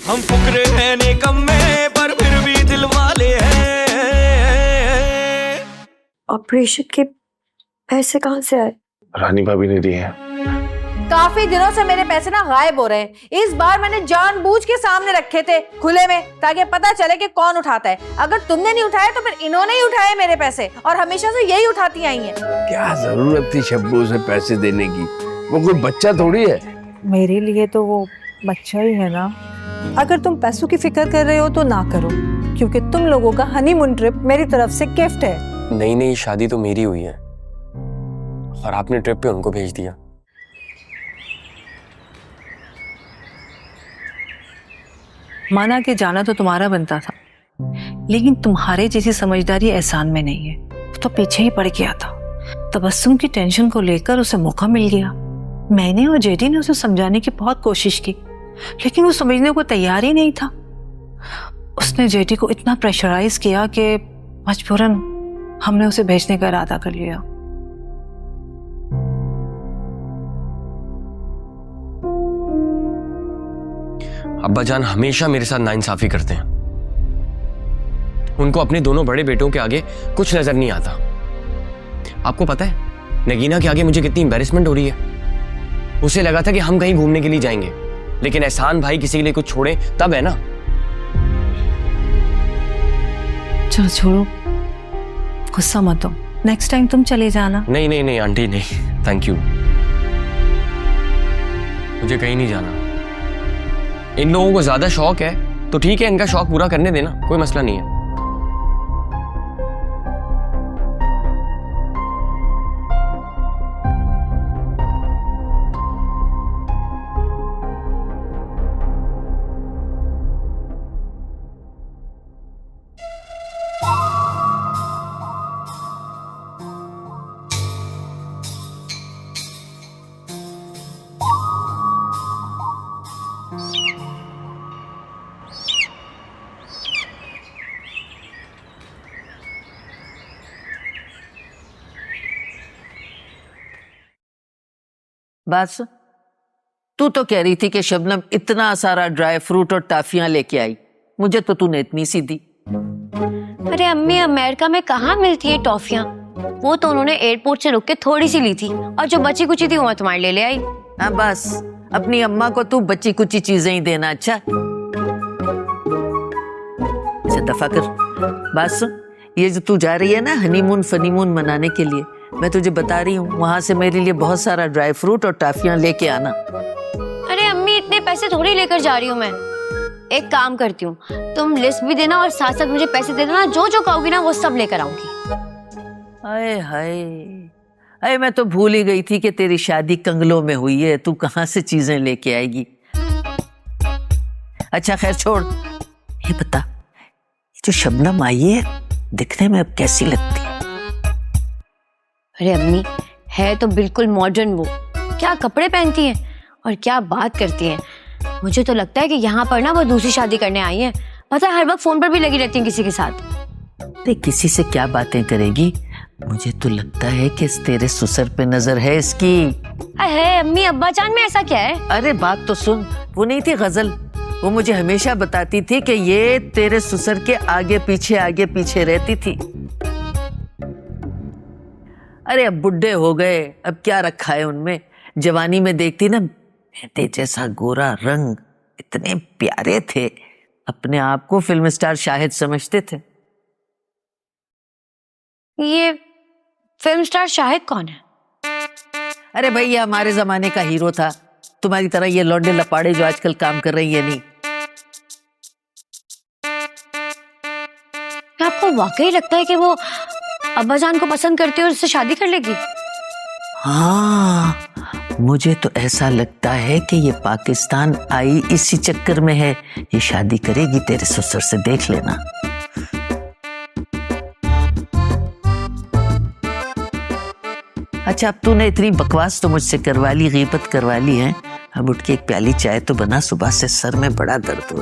हम फुकरे हैं निकम्मे पर फिर भी दिल वाले हैं। ऑपरेशन के पैसे कहाँ से आए? रानी भाभी ने दिए हैं। काफी दिनों से मेरे पैसे ना गायब हो रहे हैं। इस बार मैंने जानबूझ के सामने रखे थे खुले में, ताकि पता चले कि कौन उठाता है। अगर तुमने नहीं उठाया तो फिर इन्होंने ही उठाए मेरे पैसे, और हमेशा से यही उठाती आई हैं। क्या जरूरत थी शब्बू से पैसे देने की? वो कोई बच्चा थोड़ी है। मेरे लिए तो वो बच्चा ही है ना। अगर तुम पैसों की फिक्र कर रहे हो तो ना करो, क्योंकि तुम लोगों का हनीमून ट्रिप मेरी तरफ से गिफ्ट है। नई नई शादी तो मेरी हुई है और आपने ट्रिप पे उनको भेज दिया। माना कि जाना तो तुम्हारा बनता था, लेकिन तुम्हारे जैसी समझदारी एहसान में नहीं है। वो तो पीछे ही पड़ गया था। तबस्सुम की टेंशन को लेकर उसे मौका मिल गया। मैंने और जेडी ने उसे समझाने की बहुत कोशिश की, लेकिन वो समझने को तैयार ही नहीं था। उसने जेडी को इतना प्रेशराइज किया कि मजबूरन हमने उसे भेजने का इरादा कर लिया। अब्बा जान हमेशा मेरे साथ नाइंसाफी करते हैं। उनको अपने दोनों बड़े बेटों के आगे कुछ नजर नहीं आता। आपको पता है नगीना के आगे मुझे कितनी एम्बैरेसमेंट हो रही है। उसे लगा था कि हम कहीं घूमने के लिए जाएंगे, लेकिन एहसान भाई किसी के लिए कुछ छोड़े तब है ना। चलो छोड़ो, गुस्सा मत हो। नेक्स्ट टाइम तुम चले जाना। नहीं नहीं नहीं आंटी नहीं, थैंक यू। मुझे कहीं नहीं जाना। इन लोगों को ज्यादा शौक है तो ठीक है, इनका शौक पूरा करने देना, कोई मसला नहीं है। बस तू तो कह रही थी कि शबनम इतना सारा ड्राई फ्रूट और टाफियां लेके आई, मुझे तो तूने इतनी सी दी। अरे अम्मी, अमेरिका में कहाँ मिलती है टॉफियां? वो तो उन्होंने एयरपोर्ट से रुक के थोड़ी सी ली थी, और जो बची कुची थी वो मैं तुम्हारे ले आई। हाँ बस, अपनी अम्मा को तू बच्ची कुची चीजें ही देना। अच्छा दफा कर। बस ये जो तू जा रही है ना हनीमून फनीमून मनाने के लिए, मैं तुझे बता रही हूँ वहां से मेरे लिए बहुत सारा ड्राई फ्रूट और टाफियां लेके आना। अरे अम्मी, इतने पैसे थोड़ी लेकर जा रही हूँ मैं। एक काम करती हूँ, तुम लिस्ट भी देना और साथ साथ मुझे पैसे दे देना। जो जो कहोगी ना वो सब लेकर आऊंगी। हाय हाय, अरे मैं तो भूल ही गई थी कि तेरी शादी कंगलों में हुई है। तू कहाँ से चीजें लेके आएगी? अच्छा खैर छोड़, ये बता, ये जो शबनम आई है दिखने में अब कैसी लगती है? अरे अम्मी, है तो बिल्कुल मॉडर्न। वो क्या कपड़े पहनती हैं और क्या बात करती हैं। मुझे तो लगता है कि यहाँ पर ना वो दूसरी शादी करने आई हैं। पता है हर वक्त फोन पर भी लगी रहती हैं किसी के साथ। अरे किसी से क्या बातें करेगी? मुझे तो लगता है कि तेरे ससुर पे नजर है इसकी। है अम्मी, अब्बा जान में ऐसा क्या है? अरे बात तो सुन, वो नहीं थी गजल, वो मुझे हमेशा बताती थी कि ये तेरे ससुर के आगे पीछे रहती थी। अरे अब बुढ़े हो गए, अब क्या रखा है उनमें। जवानी में देखती ना, मेरे जैसा गोरा रंग, इतने प्यारे थे। अपने आप को फिल्म स्टार शाहिद समझते थे। ये फिल्म स्टार शाहिद कौन है? अरे भाई ये हमारे जमाने का हीरो था। तुम्हारी तरह ये लौंडे लपाड़े जो आजकल काम कर रही है नहीं। क्या आपको वाकई लगता है कि वो अब्बाजान को पसंद करती है और उससे शादी कर लेगी? हाँ, मुझे तो ऐसा लगता है कि ये पाकिस्तान आई इसी चक्कर में है। ये शादी करेगी तेरे ससुर से, देख लेना। अच्छा अब तूने इतनी बकवास तो मुझसे करवा ली, गीबत करवा ली है, अब उठ के एक प्याली चाय तो बना, सुबह से सर में बड़ा दर्द हो।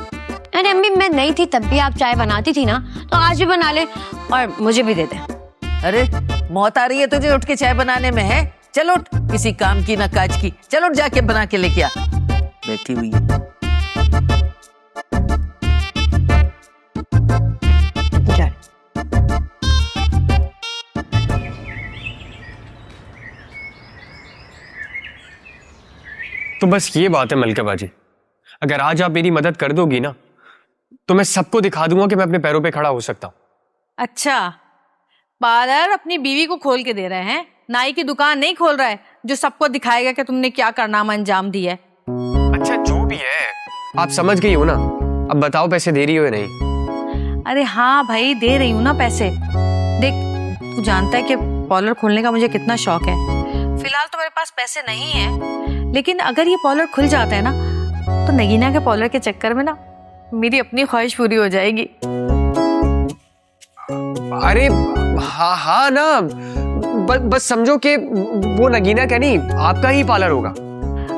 अरे अम्मी, मैं नहीं थी तब भी आप चाय बनाती थी ना, तो आज भी बना ले और मुझे भी दे दे। अरे मौत आ रही है तुझे उठ के चाय बनाने में? है चलो उठ, किसी काम की ना काज की। चलो उठ, जाके बना के लेके आ। बैठी हुई है। तो बस ये बात है मलका बाजी, अगर आज आप मेरी मदद कर दोगी ना तो मैं सबको दिखा दूंगा कि मैं अपने पैरों पे खड़ा हो सकता हूँ। अच्छा, पार्लर अपनी बीवी को खोल के दे रहे हैं, नाई की दुकान नहीं खोल रहा है जो सबको दिखाएगा कि तुमने क्या कारनामा अंजाम दिया है। अच्छा जो भी है, आप समझ गई हो ना। अब बताओ पैसे दे रही हो या नहीं? अरे हाँ भाई, दे रही हूँ ना पैसे। देख, तू जानता है कि पार्लर खोलने का मुझे कितना शौक है। फिलहाल तो मेरे पास पैसे नहीं है, लेकिन अगर ये पार्लर खुल जाता है ना तो नगीना के पार्लर के चक्कर में ना मेरी अपनी ख्वाहिश पूरी हो जाएगी। अरे हाँ ना, बस समझो कि वो नगीना का नहीं, आपका ही पार्लर होगा।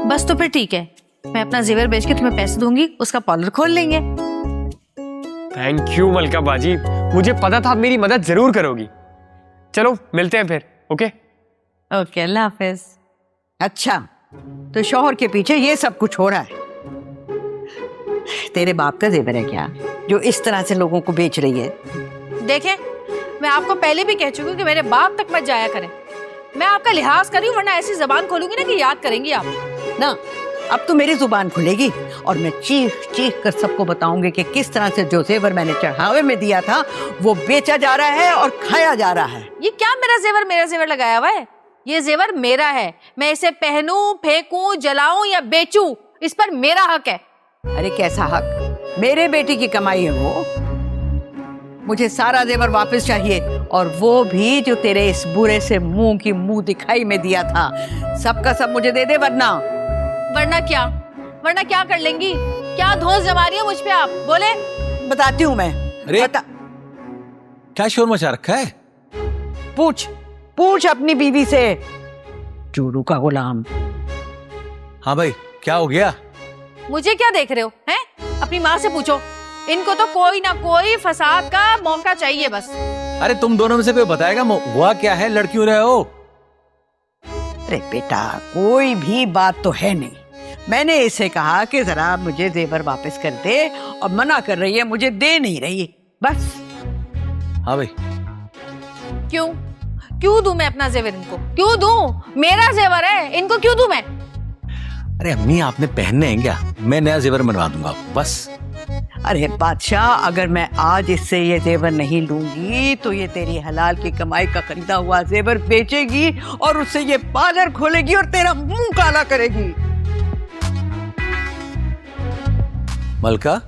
बस तो फिर ठीक है, मैं अपना जेवर बेच के तुम्हें पैसे दूंगी, उसका पार्लर खोल लेंगे। थैंक यू मलका बाजी, मुझे पता था आप मेरी मदद जरूर करोगी। चलो मिलते हैं फिर। ओके ओके, अल्लाह हाफिज। अच्छा, तो शौहर के पीछे ये सब कुछ हो रहा है। तेरे बाप का जेवर है क्या जो इस तरह से लोगों को बेच रही है? देखें, मैं आपको पहले भी कह चुकी हूँ कि मेरे बाप तक मत जाया करें। मैं आपका लिहाज कर रही हूँ, वरना ऐसी जबान खोलूंगी ना कि याद करेंगी आप ना। अब तो मेरी जुबान खुलेगी और मैं चीख चीख कर सबको बताऊंगी कि किस तरह से जो जेवर मैंने चढ़ावे में दिया था वो बेचा जा रहा है और खाया जा रहा है। ये क्या मेरा जेवर लगाया हुआ है? ये जेवर मेरा है, मैं इसे पहनूं, फेंकूं, जलाऊं या बेचूं, इस पर मेरा हक है। अरे कैसा हक? मेरे बेटी की कमाई है वो। मुझे सारा जेवर वापस चाहिए, और वो भी जो तेरे इस बुरे से मुंह की मुंह दिखाई में दिया था। सबका सब मुझे दे दे, वरना क्या कर लेंगी? क्या धौंस जमा रही हो मुझ पे आप? बोले। बताती हूँ मैं। अरे क्या शोर मचा रखा है? पूछ अपनी बीवी से, चोरू का गुलाम। हाँ भाई, क्या हो गया? मुझे क्या देख रहे हो हैं? अपनी माँ से पूछो, इनको तो कोई ना कोई फसाद का मौका चाहिए बस। अरे तुम दोनों में से कोई बताएगा हुआ क्या है? लड़ क्यों रहे हो? अरे बेटा, कोई भी बात तो है नहीं। मैंने इसे कहा कि जरा मुझे जेवर वापस कर दे, और मना कर रही है, मुझे दे नहीं रही बस। हाँ भाई। क्यों दूं मैं अपना जेवर इनको? क्यों दूं? मेरा जेवर है, इनको क्यों दूं मैं? अरे अम्मी, आपने पहनने हैं क्या? मैं नया जेवर बनवा दूंगा बस। अरे बादशाह, अगर मैं आज इससे ये जेवर नहीं लूंगी तो ये तेरी हलाल की कमाई का खरीदा हुआ जेवर बेचेगी और उससे ये पार्लर खोलेगी और तेरा मुंह काला करेगी। मलका,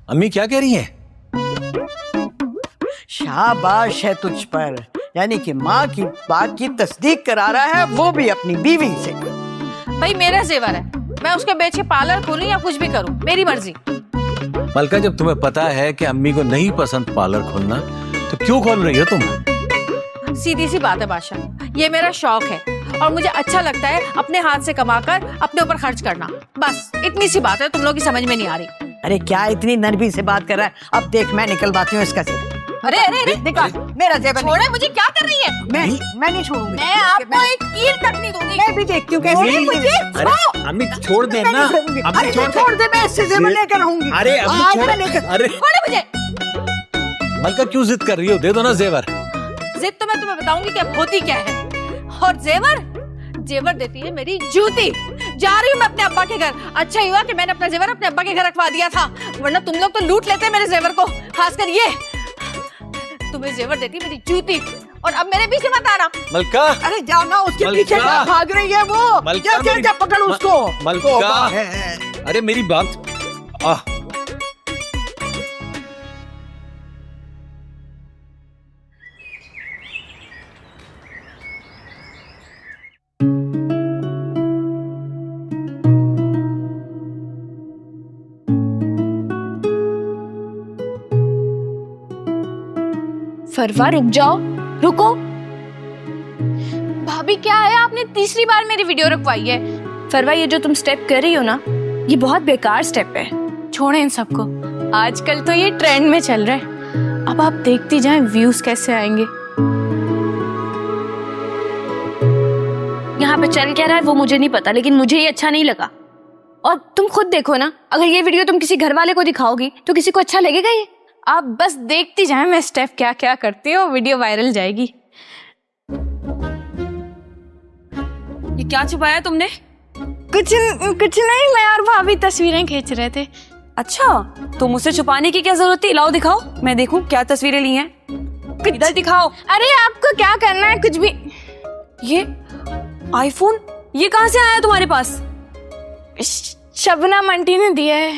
अम्मी क्या कह रही हैं? शाबाश है तुझ पर, यानी कि माँ की बात की तस्दीक करा रहा है, वो भी अपनी बीवी से। भाई मेरा जेवर है, मैं उसके बेच के पार्लर खोलूं या कुछ भी करूं, मेरी मर्जी। मलका, जब तुम्हें पता है कि अम्मी को नहीं पसंद पार्लर खोलना, तो क्यों खोल रही हो तुम? सीधी सी बात है बादशाह, ये मेरा शौक है और मुझे अच्छा लगता है अपने हाथ से कमाकर अपने ऊपर खर्च करना। बस इतनी सी बात है, तुम लोग की समझ में नहीं आ रही। अरे क्या इतनी नरमी से बात कर रहा है? अब देख, मैं निकलवाती हूँ इसका जेवर। अरे निकाल मेरा जेवर। छोड़े, मुझे क्या कर रही है? मैं नहीं छोड़ूंगी। मैं आपको एक कील तक नहीं दूंगी। मैं भी देखती हूँ कैसे। अरे अम्मी छोड़ दे ना। अरे छोड़ दे, मैं इससे जेवर लेकर रहूंगी। अरे अम्मी छोड़। अरे छोड़े मुझे। मलका क्यों जिद कर रही हो? दे दो ना जेवर। जिद तो मैं तुम्हें बताऊंगी कि होती क्या है। और जेवर देती है मेरी जूती। जा रही हूँ मैं अपने अब्बा के घर। अच्छा ही हुआ कि मैंने अपना जेवर अपने अब्बा के घर रखवा दिया था, वरना तुम लोग तो लूट लेते मेरे जेवर को, खासकर ये। तुम्हें जेवर देती है मेरी जूती, और अब मेरे पीछे मत आना। मलका, अरे जाओ ना, उसके पीछे भाग रही है वो। मलका, जा पकड़ उसको। मलका, अरे मेरी बात। फरवा रुक जाओ, रुको। भाभी क्या है, आपने तीसरी बार मेरी वीडियो रखवाई है। फरवा, ये जो तुम स्टेप कर रही हो ना, ये बहुत बेकार स्टेप है। छोड़े इन सबको, आजकल तो ये ट्रेंड में चल रहा है। अब आप देखती जाएं व्यूज कैसे आएंगे। यहाँ पे चल क्या रहा है वो मुझे नहीं पता, लेकिन मुझे ये अच्छा नहीं लगा। और तुम खुद देखो ना, अगर ये वीडियो तुम किसी घर वाले को दिखाओगी तो किसी को अच्छा लगेगा? ये आप बस देखती जाएं मैं स्टेप क्या क्या करती हूँ, वीडियो वायरल जाएगी। ये क्या छुपाया तुमने? कुछ नहीं, मैं और भाभी तस्वीरें खींच रहे थे। अच्छा, तो मुझसे छुपाने की क्या जरूरत थी? लाओ दिखाओ, मैं देखूं क्या तस्वीरें ली हैं। इधर दिखाओ। अरे आपको क्या करना है? कुछ भी। ये आईफोन ये कहाँ से आया तुम्हारे पास? शबनम आंटी ने दिया है।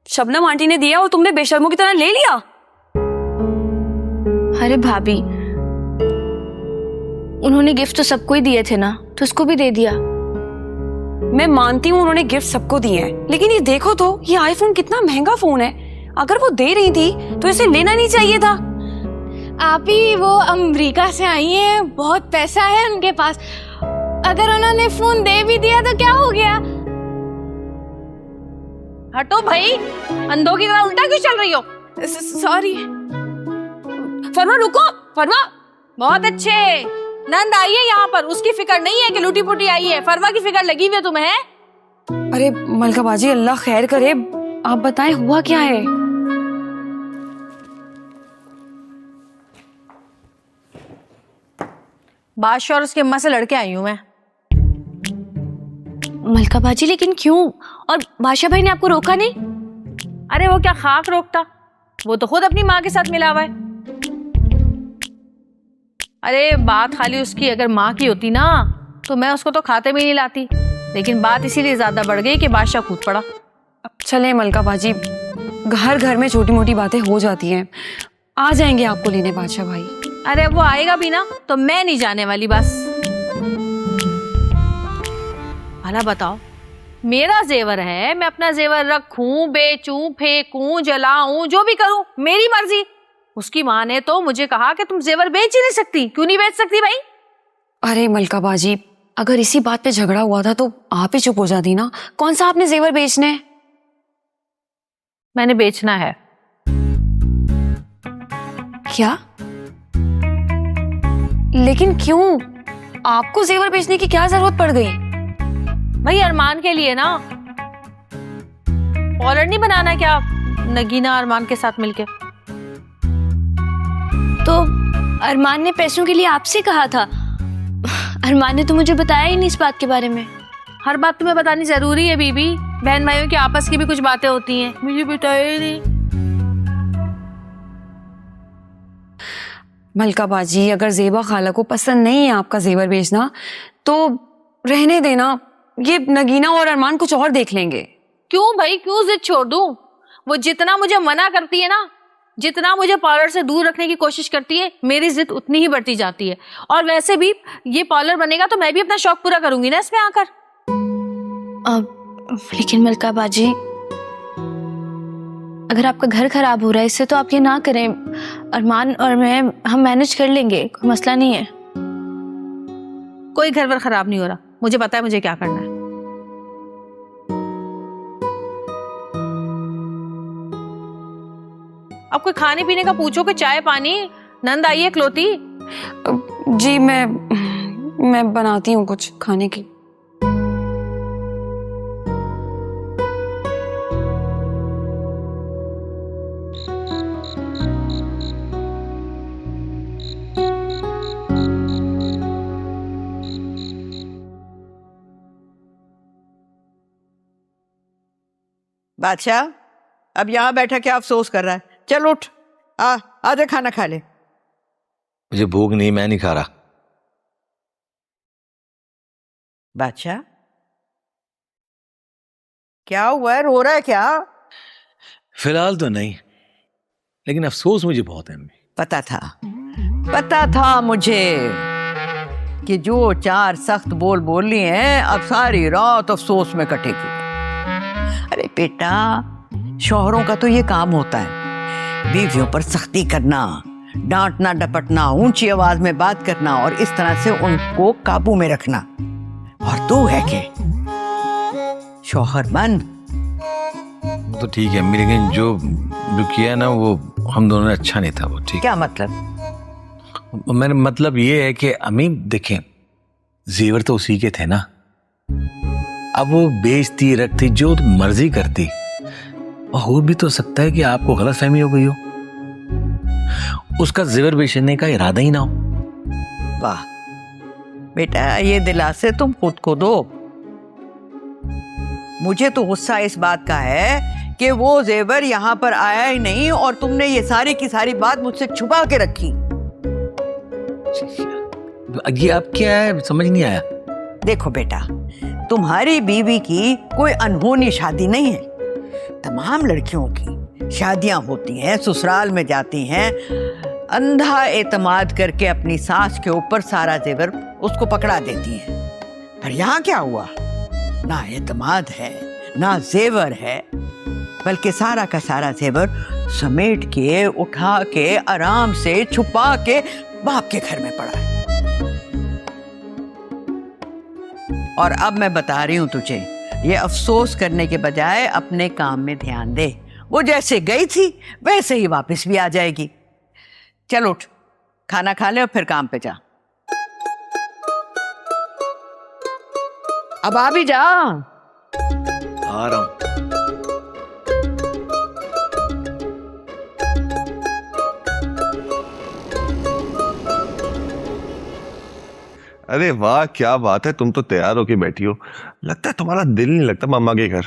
शबनम आंटी ने दिया और तुमने बेशर्मों की तरह ले लिया? अरे भाभी, उन्होंने गिफ्ट तो सबको ही दिए थे ना, तो उसको भी दे दिया। मैं मानती हूँ उन्होंने गिफ्ट सबको दिए हैं, लेकिन ये देखो तो ये आईफोन कितना महंगा फोन है। अगर वो दे रही थी तो इसे लेना नहीं चाहिए था। आप ही वो अमेरिका से आई हैं, बहुत पैसा है उनके पास। अगर उन्होंने फोन दे भी दिया तो क्या हो गया? हटो भाई, अंधों की तरह उल्टा क्यों चल रही हो? सॉरी। फरमा रुको, फरमा। बहुत अच्छे, नंद आई है यहाँ पर, उसकी फिक्र नहीं है कि लूटी पुटी आई है। फरवा की फिक्र लगी हुई है तुम्हें? अरे मलका बाजी, अल्लाह खैर करे, आप बताएं हुआ क्या है? बादशाह और उसके अम्मा से लड़के आई हूँ मैं। मलका बाजी, लेकिन क्यों? और बादशाह भाई ने आपको रोका नहीं? अरे वो क्या खाक रोकता, वो तो खुद अपनी माँ के साथ मिला हुआ है। अरे बात खाली उसकी अगर माँ की होती ना तो मैं उसको तो खाते में नहीं लाती, लेकिन बात इसीलिए ज्यादा बढ़ गई कि बादशाह कूद पड़ा। अब चले मलका बाजी, घर घर में छोटी मोटी बातें हो जाती हैं। आ जाएंगे आपको लेने बादशाह भाई। अरे वो आएगा भी ना तो मैं नहीं जाने वाली बस। भला बताओ, मेरा जेवर है, मैं अपना जेवर रखूं, बेचूं, फेंकूं, जलाऊं, जो भी करूं मेरी मर्जी। उसकी माँ ने तो मुझे कहा कि तुम जेवर बेच ही नहीं सकती। क्यों नहीं बेच सकती भाई? अरे मलका बाजी, अगर इसी बात पे झगड़ा हुआ था तो आप ही चुप हो जाती ना। कौन सा आपने जेवर बेचने हैं? मैंने बेचना है। क्या? लेकिन क्यों? आपको जेवर बेचने की क्या जरूरत पड़ गई? भाई अरमान के लिए ना। कॉलर नहीं बनाना क्या नगीना अरमान के साथ मिलके? तो अरमान ने पैसों के लिए आपसे कहा था। अरमान ने तो मुझे बताया ही नहीं इस बात के बारे में। हर बात तुम्हें बतानी जरूरी है बीबी? बहन भाइयों की आपस की भी कुछ बातें होती हैं, मुझे बताया ही नहीं। मलका बाजी, अगर जेबा खाला को पसंद नहीं है आपका जेवर बेचना तो रहने देना। ये नगीना और अरमान कुछ और देख लेंगे। क्यों भाई, क्यों जिद छोड़ दूं? वो जितना मुझे मना करती है ना, जितना मुझे पार्लर से दूर रखने की कोशिश करती है, मेरी जिद उतनी ही बढ़ती जाती है। और वैसे भी ये पार्लर बनेगा तो मैं भी अपना शौक पूरा करूंगी ना इसमें आकर। लेकिन मलका बाजी, अगर आपका घर खराब हो रहा है इससे तो आप ये ना करें। अरमान और मैं हम मैनेज कर लेंगे, कोई मसला नहीं है। कोई घर वर खराब नहीं हो रहा, मुझे पता है मुझे क्या करना है। अब कोई खाने पीने का पूछो कि चाय पानी? नंद आई है इकलौती? जी मैं बनाती हूँ कुछ खाने की। बादशाह, अब यहाँ बैठा क्या अफसोस कर रहा है? चल उठ, आजा खाना खा ले। मुझे भूख नहीं, मैं नहीं खा रहा। बादशाह, क्या हुआ है? रो रहा है क्या? फिलहाल तो नहीं, लेकिन अफसोस मुझे बहुत है अम्मी। पता था मुझे कि जो चार सख्त बोल बोलनी है अब सारी रात अफसोस में कटेगी। अरे बेटा, शौहरों का तो ये काम होता है, बीवियों पर सख्ती करना, डांटना डपटना, ऊंची आवाज में बात करना और इस तरह से उनको काबू में रखना। और तू है के शौहर बन। तो ठीक है अम्मी, लेकिन जो किया ना वो हम दोनों ने अच्छा नहीं था। वो ठीक। क्या मतलब? मेरा मतलब ये है कि अम्मी देखें, जेवर तो उसी के थे ना। अब वो बेचती रखती जो मर्जी करती, और हो भी तो सकता है कि आपको गलतफहमी हो गई हो, उसका जेवर बेचने का इरादा ही ना हो। वाह बेटा, ये दिलासे तुम खुद को दो। मुझे तो गुस्सा इस बात का है कि वो जेवर यहाँ पर आया ही नहीं और तुमने ये सारी की सारी बात मुझसे छुपा के रखी। ये अब क्या है, समझ नहीं आया। देखो बेटा, तुम्हारी बीवी की कोई अनहोनी शादी नहीं है। तमाम लड़कियों की शादियां होती हैं, ससुराल में जाती हैं, अंधा एतमाद करके अपनी सास के ऊपर सारा जेवर उसको पकड़ा देती हैं। पर यहाँ क्या हुआ? ना एतमाद है, ना जेवर है, बल्कि सारा का सारा जेवर समेट के, उठा के, आराम से छुपा के बाप के घर में पड़ा है। और अब मैं बता रही हूं तुझे, ये अफसोस करने के बजाय अपने काम में ध्यान दे। वो जैसे गई थी वैसे ही वापस भी आ जाएगी। चल उठ, खाना खा ले और फिर काम पे जा। अब आ भी जा। आ रहा हूं। अरे वाह, क्या बात है, तुम तो तैयार होके बैठी हो। लगता है तुम्हारा दिल नहीं लगता मम्मा के घर।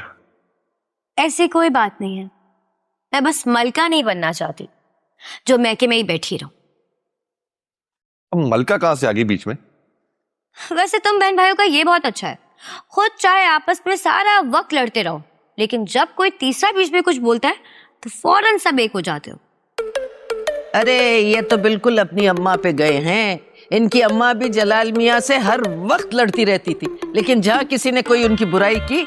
ऐसी कोई बात नहीं है, मैं बस मलका नहीं बनना चाहती जो मैके में ही बैठी रहूं। अब मलका कहां से आ गई बीच में? वैसे तुम बहन भाइयों का ये बहुत अच्छा है, खुद चाहे आपस में सारा वक्त लड़ते रहो, लेकिन जब कोई तीसरा बीच में कुछ बोलता है तो फौरन सब एक हो जाते हो। अरे ये तो बिल्कुल अपनी अम्मा पे गए हैं। इनकी अम्मा भी जलाल मियाँ से हर वक्त लड़ती रहती थी, लेकिन जहाँ किसी ने कोई उनकी बुराई की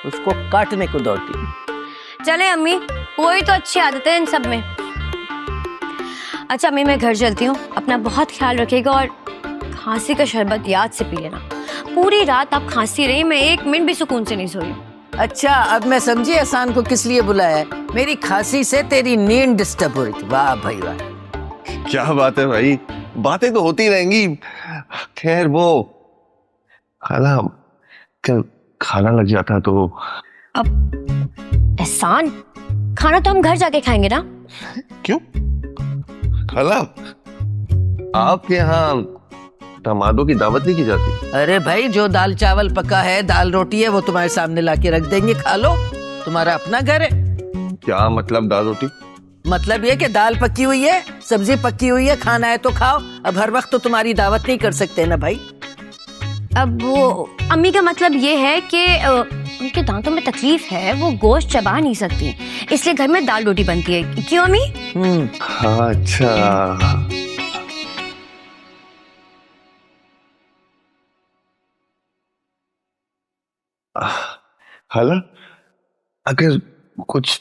उसको काटने को दौड़ती थी। चले अम्मी, कोई तो अच्छी आदत है इन सब में। अच्छा अम्मी, मैं घर चलती हूँ, अपना बहुत ख्याल रखिएगा और खांसी का शरबत याद से पी लेना। पूरी रात आप खांसी रही, मैं एक मिनट भी सुकून से नहीं सोई। अच्छा अब मैं समझी एहसान को किस लिए बुलाया है। मेरी खांसी से तेरी नींद डिस्टर्ब हो रही थी। वाह भाई वाह, क्या बात है भाई, बातें तो होती रहेंगी। खैर वो खाना, क्या खाना लग जाता तो। अब एहसान, खाना तो हम घर जाके खाएंगे ना। क्यों खाला, आपके यहाँ दामादों की दावत नहीं की जाती? अरे भाई जो दाल चावल पका है, दाल रोटी है, वो तुम्हारे सामने लाके रख देंगे, खा लो, तुम्हारा अपना घर है। क्या मतलब दाल रोटी? मतलब ये कि दाल पकी हुई है, सब्जी पकी हुई है, खाना है तो खाओ। अब हर वक्त तो तुम्हारी दावत नहीं कर सकते ना भाई। अब वो अम्मी का मतलब ये है कि उनके दांतों में तकलीफ है, वो गोश्त चबा नहीं सकती, इसलिए घर में दाल रोटी बनती है। क्यों अम्मी? हाँ अच्छा। खाला, अगर कुछ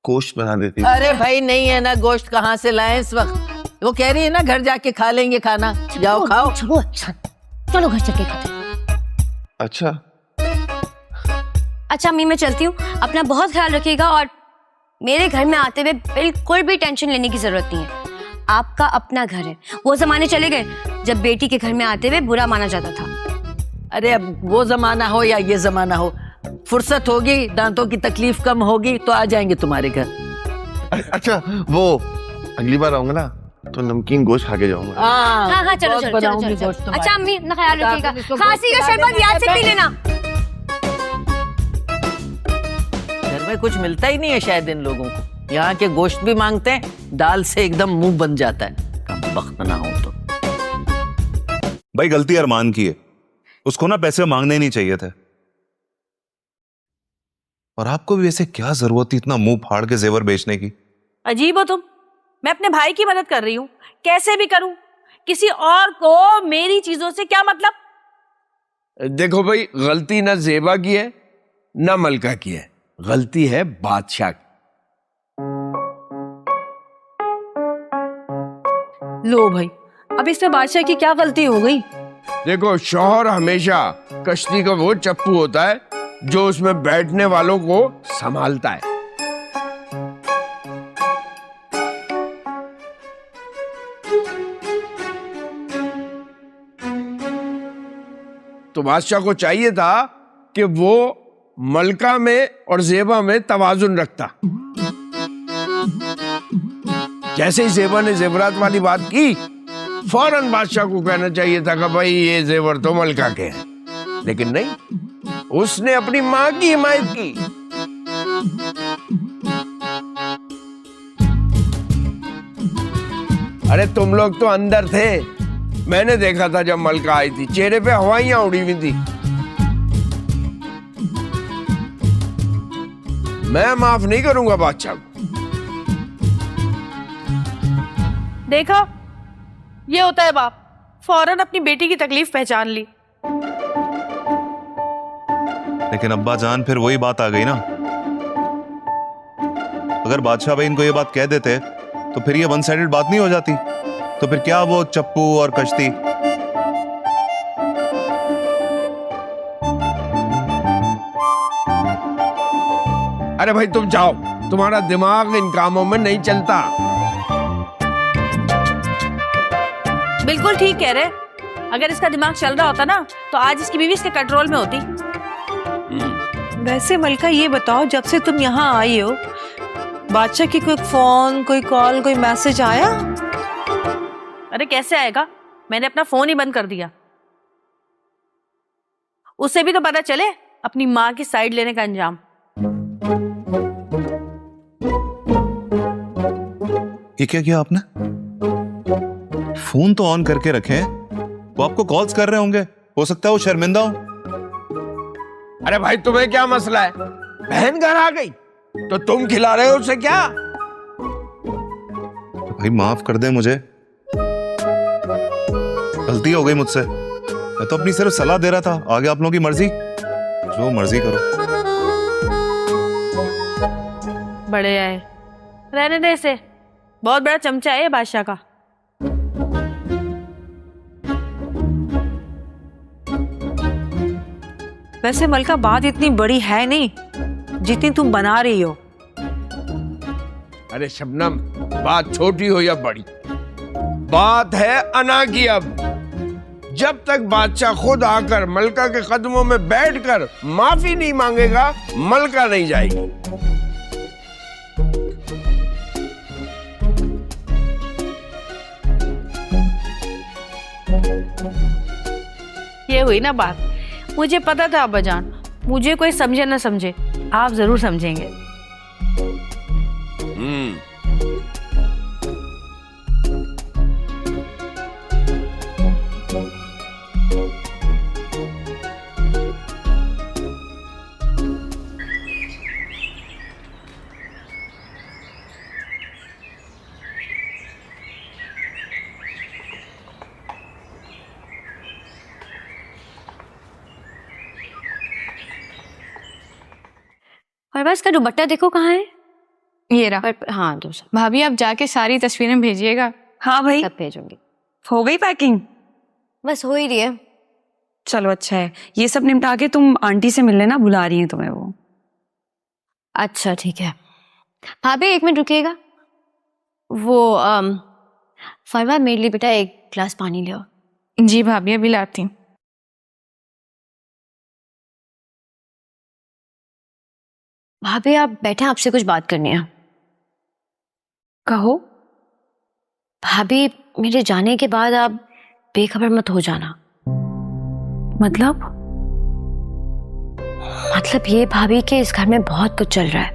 गोश्त बना देती। अरे भाई नहीं है ना, गोश्त कहाँ से लाए इस वक्त। वो कह रही है ना घर जाके खा लेंगे खाना, जाओ खाओ। चलो घर चल के खाते हैं। अच्छा अच्छा अम्मी, मैं चलती हूँ, अपना बहुत ख्याल रखिएगा और मेरे घर में आते हुए बिल्कुल भी टेंशन लेने की जरूरत नहीं है। आपका अपना घर है। वो जमाने चले गए जब बेटी के घर में आते हुए बुरा माना जाता था। अरे अब वो जमाना हो या ये जमाना हो, फुर्सत होगी, दांतों की तकलीफ कम होगी तो आ जाएंगे तुम्हारे घर। अच्छा वो अगली बार आऊंगा ना तो नमकीन गोश्त खा के जाऊंगा। हाँ हाँ चलो चलो चलो चलो। अच्छा अम्मी, अपना ख्याल रखिएगा, खांसी का शरबत याद से पी लेना। घर में कुछ मिलता ही नहीं है शायद इन लोगों को, यहाँ के गोश्त भी मांगते हैं, दाल से एकदम मुंह बन जाता है। कम वक्त ना हो तो। भाई गलती अरमान की है, उसको ना पैसे मांगने नहीं चाहिए थे। और आपको भी वैसे क्या जरूरत थी इतना मुंह फाड़ के जेवर बेचने की? अजीब हो तुम। मैं अपने भाई की मदद कर रही हूँ, कैसे भी करूँ, किसी और को मेरी चीजों से क्या मतलब? देखो भाई, गलती ना जेबा की है ना मलका की है, गलती है बादशाह की। लो भाई, अब इसमें बादशाह की क्या गलती हो गई? देखो, शौहर हमेशा कश्ती का वो चप्पू होता है जो उसमें बैठने वालों को संभालता है। तो बादशाह को चाहिए था कि वो मलका में और जेबा में तवाजुन रखता। जैसे ही जेबा ने जेवरात वाली बात की, फौरन बादशाह को कहना चाहिए था कि भाई ये जेवर तो मलका के हैं, लेकिन नहीं, उसने अपनी माँ की हिमायत की। अरे तुम लोग तो अंदर थे, मैंने देखा था जब मलका आई थी, चेहरे पे हवाइयां उड़ी हुई थी। मैं माफ नहीं करूंगा बादशाह को। देखा, ये होता है बाप, फौरन अपनी बेटी की तकलीफ पहचान ली। लेकिन अब्बा जान, फिर वही बात आ गई ना। अगर बादशाह भाई इनको ये बात कह देते तो फिर ये वन साइडेड बात नहीं हो जाती। तो फिर क्या वो चप्पू और कश्ती। अरे भाई तुम जाओ, तुम्हारा दिमाग इन कामों में नहीं चलता। बिल्कुल ठीक कह रहे। अगर इसका दिमाग चल रहा होता ना तो आज इसकी बीवी इसके कंट्रोल में होती। वैसे मलका ये बताओ, जब से तुम यहाँ आई हो बादशाह की कोई फोन, कोई कॉल, कोई मैसेज आया? अरे कैसे आएगा, मैंने अपना फोन ही बंद कर दिया। उससे भी तो पता चले अपनी माँ की साइड लेने का अंजाम। ये क्या किया आपने? फोन तो ऑन करके रखे, वो आपको कॉल्स कर रहे होंगे, हो सकता है वो शर्मिंदा हो। अरे भाई तुम्हें क्या मसला है? बहन घर आ गई तो तुम खिला रहे हो उसे क्या? भाई माफ कर दे मुझे, गलती हो गई मुझसे। मैं तो अपनी सिर्फ सलाह दे रहा था, आगे आप लोगों की मर्जी, जो मर्जी करो। बड़े आए, रहने दे इसे, बहुत बड़ा चमचा है ये बादशाह का। वैसे मलका बात इतनी बड़ी है नहीं जितनी तुम बना रही हो। अरे शबनम, बात छोटी हो या बड़ी, बात है अना की। अब जब तक बादशाह खुद आकर मलका के कदमों में बैठकर माफी नहीं मांगेगा, मलका नहीं जाएगी। ये हुई ना बात। मुझे पता था अब्बाजान, मुझे कोई समझे ना समझे, आप जरूर समझेंगे। और बस का दुपट्टा देखो कहाँ है। ये रहा। हाँ दूसरा। भाभी आप जाके सारी तस्वीरें भेजिएगा। हाँ भाई, सब भेजूंगी। हो गई पैकिंग? बस हो ही रही है। चलो अच्छा है, ये सब निपटा के तुम आंटी से मिल लेना, बुला रही हैं तुम्हें वो। अच्छा ठीक है। भाभी एक मिनट रुकिएगा। वो फरवा मेरे लिए बेटा एक ग्लास पानी ले आओ। जी भाभी, अभी लाती हूँ। भाभी आप बैठे, आपसे कुछ बात करनी है। कहो। भाभी मेरे जाने के बाद आप बेखबर मत हो जाना। मतलब ये भाभी कि इस घर में बहुत कुछ चल रहा है।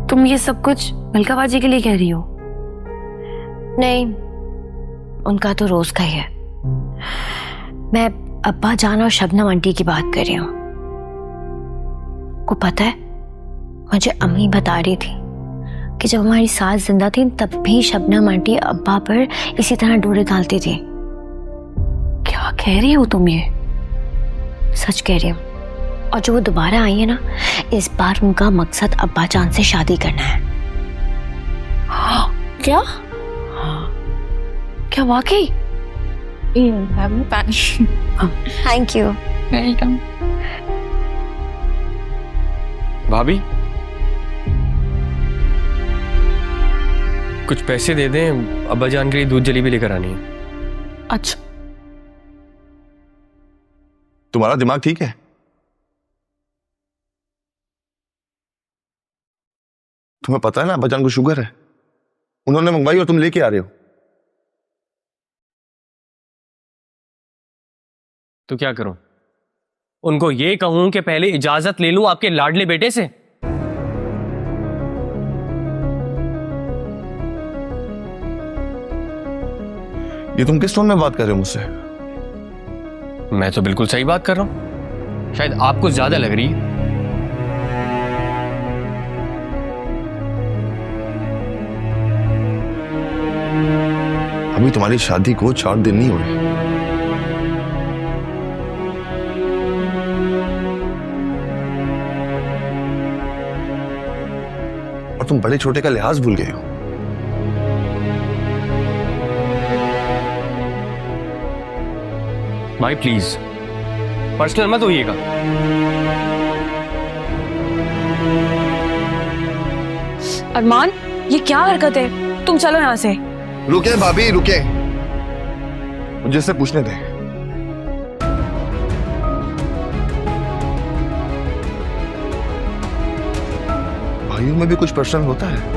तुम ये सब कुछ मलकाबाजी के लिए कह रही हो? नहीं, उनका तो रोज का ही है। मैं अब्बा जान और शबनम आंटी की बात कर रही हूँ। को पता है, मुझे अम्मी बता रही थी कि जब हमारी सास जिंदा थी तब भी शबनम आंटी अब्बा पर इसी तरह डोरे डालती थी। क्या कह रही हो तुम? ये सच कह रही हूँ। और जो वो दोबारा आई है ना, इस बार उनका मकसद अब्बा जान से शादी करना है। क्या? हाँ। क्या वाकई? Thank you. वेलकम। भाभी कुछ पैसे दे दें, अब्बा जान के लिए दूध जलेबी लेकर आनी है। अच्छा। तुम्हारा दिमाग ठीक है? तुम्हें पता है ना अब्बा जान को शुगर है, उन्होंने मंगवाई और तुम लेके आ रहे हो। तो क्या करूं? उनको ये कहूं कि पहले इजाजत ले लूं आपके लाडले बेटे से? ये तुम किस टोन में बात कर रहे हो मुझसे? मैं तो बिल्कुल सही बात कर रहा हूं, शायद आपको ज्यादा लग रही है। अभी तुम्हारी शादी को 4 दिन नहीं हुए। और तुम बड़े छोटे का लिहाज भूल गए हो। भाई प्लीज पर्सनल मत होइएगा। अरमान, ये क्या हरकत है? तुम चलो यहाँ से। रुके भाभी रुके, मुझे से पूछने दे। भाइयों में भी कुछ पर्सनल होता है।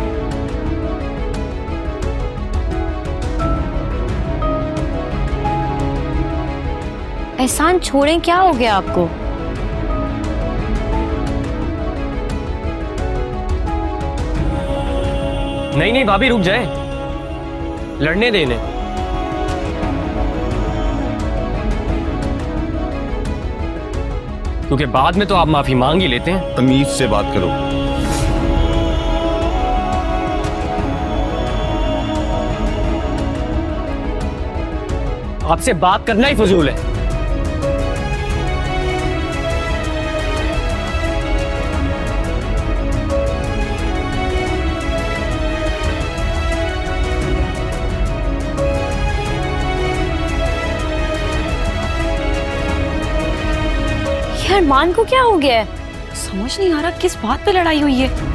एहसान छोड़ें, क्या हो गया आपको? नहीं नहीं भाभी रुक जाए, लड़ने देने। क्योंकि बाद में तो आप माफी मांग ही लेते हैं। तमीज से बात करो। आपसे बात करना ही फजूल है। अरमान को क्या हो गया है? समझ नहीं आ रहा किस बात पे लड़ाई हुई है।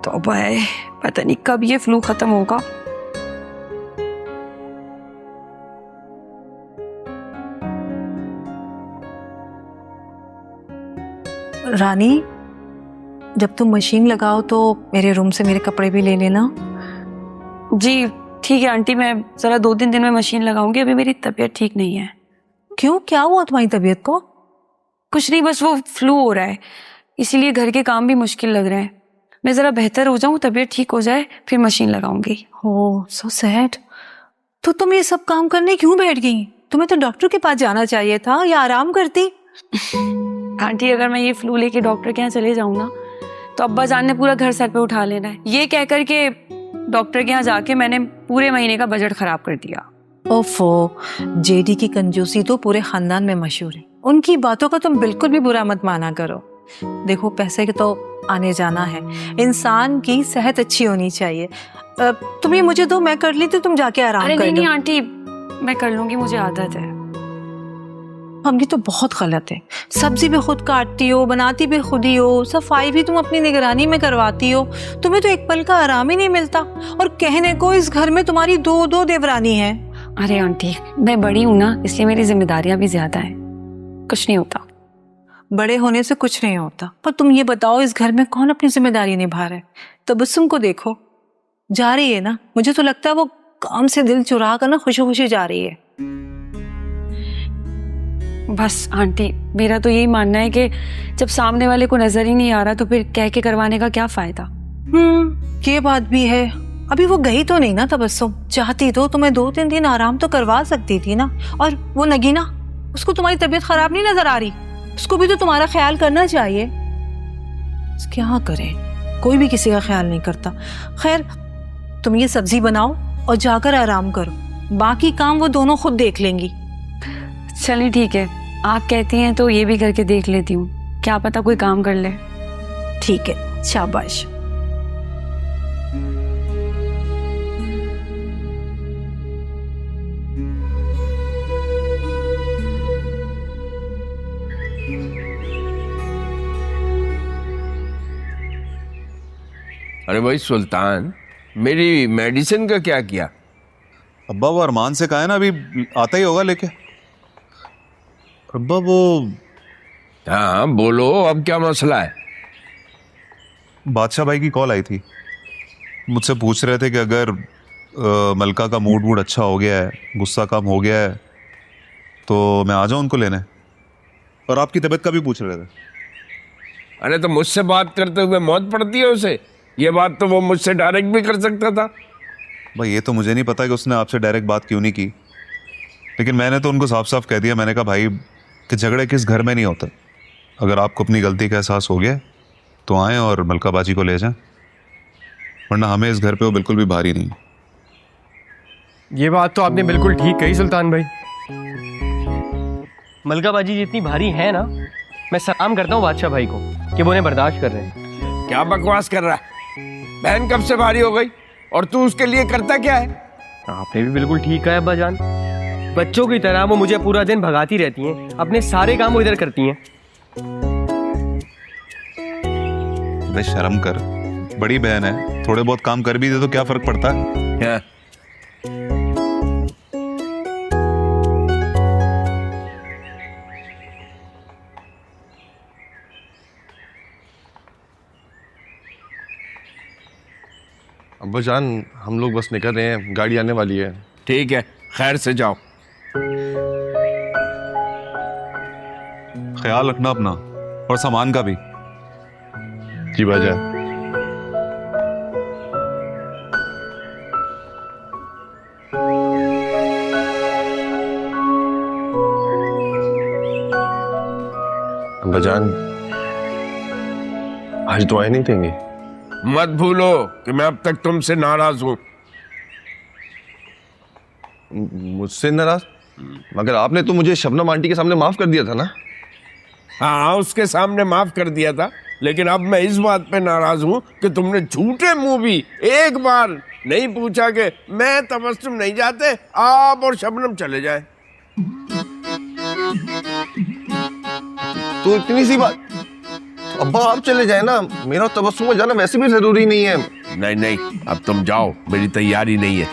तौबा है, पता नहीं कब ये फ्लू खत्म होगा। रानी, जब तुम मशीन लगाओ तो मेरे रूम से मेरे कपड़े भी ले लेना। जी ठीक है आंटी, मैं जरा 2-3 दिन में मशीन लगाऊंगी। अभी मेरी तबीयत ठीक नहीं है। क्यों, क्या हुआ तुम्हारी तबीयत को? कुछ नहीं, बस वो फ्लू हो रहा है, इसीलिए घर के काम भी मुश्किल लग रहे हैं। मैं जरा बेहतर हो जाऊं, तबीयत ठीक हो जाए, फिर मशीन लगाऊंगी। ओह सो सैड। तो तुम ये सब काम करने क्यों बैठ गई? तुम्हें तो डॉक्टर के पास जाना चाहिए था या आराम करती। आंटी, अगर मैं ये फ्लू लेके डॉक्टर के यहाँ चले जाऊं ना, तो अब्बा जान ने पूरा घर सर पे उठा लेना है। ये कह करके डॉक्टर के यहाँ जाके मैंने पूरे महीने का बजट खराब कर दिया। ओफो, जेडी की कंजूसी तो पूरे खानदान में मशहूर है। उनकी बातों का तुम बिल्कुल भी बुरा मत माना करो। देखो, पैसे के तो आने जाना है, इंसान की सेहत अच्छी होनी चाहिए। तुम ये मुझे दो, मैं कर ली तो तुम जाके आराम कर लो। नहीं आंटी, मैं कर लूंगी, मुझे आदत है। हम ये तो बहुत गलत है। सब्जी भी खुद काटती हो, बनाती भी खुद ही हो, सफाई भी तुम अपनी निगरानी में करवाती हो। तुम्हें तो एक पल का आराम ही नहीं मिलता। और कहने को इस घर में तुम्हारी 2 देवरानी है। अरे आंटी, मैं बड़ी हूं ना, इसलिए मेरी जिम्मेदारियां भी ज्यादा हैं। कुछ नहीं होता। बड़े होने से कुछ नहीं होता। पर तुम ये बताओ, इस घर में कौन अपनी जिम्मेदारी निभा रहा है? तबस्सुम को देखो, जा रही है ना। मुझे तो लगता है वो काम से दिल चुरा कर ना खुशी खुशी जा रही है। बस आंटी, मेरा तो यही मानना है कि जब सामने वाले को नजर ही नहीं आ रहा तो फिर कह के करवाने का क्या फायदा। ये बात भी है। अभी वो गई तो नहीं ना तबस्सुम, चाहती तो तुम्हें 2-3 दिन आराम तो करवा सकती थी ना। और वो नगीना, उसको तुम्हारी तबीयत खराब नहीं नजर आ रही? उसको भी तो तुम्हारा ख्याल करना चाहिए। क्या करे, कोई भी किसी का ख्याल नहीं करता। खैर, तुम ये सब्जी बनाओ और जाकर आराम करो, बाकी काम वो दोनों खुद देख लेंगी। चलिए ठीक है, आप कहती हैं तो ये भी करके देख लेती हूँ। क्या पता कोई काम कर ले। ठीक है, शाबाश। अरे भाई सुल्तान, मेरी मेडिसिन का क्या किया? अब्बा वो अरमान से कहा है ना, अभी आता ही होगा लेके। अब्बा वो, हाँ बोलो, अब क्या मसला है? बादशाह भाई की कॉल आई थी, मुझसे पूछ रहे थे कि अगर मलका का मूड वूड अच्छा हो गया है, गुस्सा कम हो गया है, तो मैं आ जाऊं उनको लेने। और आपकी तबीयत का भी पूछ रहे थे। अरे तो मुझसे बात करते हुए मौत पड़ती है उसे? ये बात तो वो मुझसे डायरेक्ट भी कर सकता था। भाई ये तो मुझे नहीं पता कि उसने आपसे डायरेक्ट बात क्यों नहीं की, लेकिन मैंने तो उनको साफ साफ कह दिया। मैंने कहा भाई कि झगड़े किस घर में नहीं होते, अगर आपको अपनी गलती का एहसास हो गया तो आएँ और मलका बाजी को ले जाएं, वरना हमें इस घर पे वो बिल्कुल भी भारी नहीं। ये बात तो आपने बिल्कुल ठीक कही सुल्तान भाई। मलका बाजी जितनी भारी है ना, मैं सलाम करता हूँ बादशाह भाई को कि वो उन्हें बर्दाश्त कर रहे हैं। क्या बकवास कर रहा है? बहन कब से भारी हो गई और तू उसके लिए करता क्या है? आपने भी बिल्कुल ठीक कहा अब्बा जान। बच्चों की तरह वो मुझे पूरा दिन भगाती रहती हैं, अपने सारे काम वो इधर करती हैं। अबे शर्म कर, बड़ी बहन है, थोड़े बहुत काम कर भी दे तो क्या फर्क पड़ता है? अब्बा जान, हम लोग बस निकल रहे हैं, गाड़ी आने वाली है। ठीक है, खैर से जाओ। ख्याल रखना अपना और सामान का भी। जी भाईजान। अब्बा जान, आज दुआएं नहीं देंगे? मत भूलो कि मैं अब तक तुमसे नाराज हूं। मुझसे नाराज? मगर आपने तो मुझे शबनम आंटी के सामने माफ कर दिया था ना? हाँ, उसके सामने माफ कर दिया था, लेकिन अब मैं इस बात पे नाराज हूं कि तुमने झूठे मुंह भी एक बार नहीं पूछा कि मैं तबस्सुम नहीं जाते, आप और शबनम चले जाए। तो इतनी सी बात? अब्बा आप चले जाए ना, मेरा तबस्सुम में जाना वैसे भी जरूरी नहीं है। नहीं नहीं, अब तुम जाओ, मेरी तैयारी नहीं है।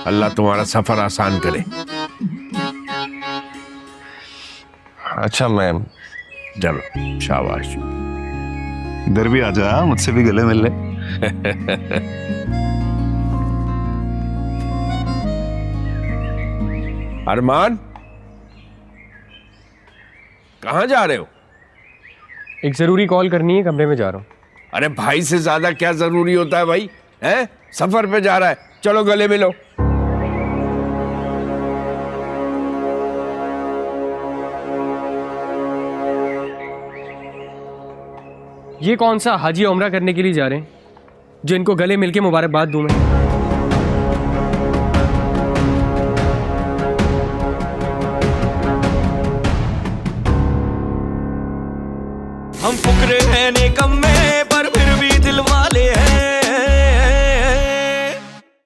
अल्लाह तुम्हारा सफर आसान करे। अच्छा मैम, चलो शाबाश। इधर भी आ जा, मुझसे भी गले मिल ले। अरमान, कहाँ जा रहे हो? एक जरूरी कॉल करनी है, कमरे में जा रहा हूँ। अरे भाई से ज्यादा क्या जरूरी होता है भाई? हैं? सफर पे जा रहा है, चलो गले मिलो। ये कौन सा हाजी उम्रा करने के लिए जा रहे हैं जो इनको गले मिलके मुबारकबाद दूं मैं? हम फुकरे हैं निकम्मे पर फिर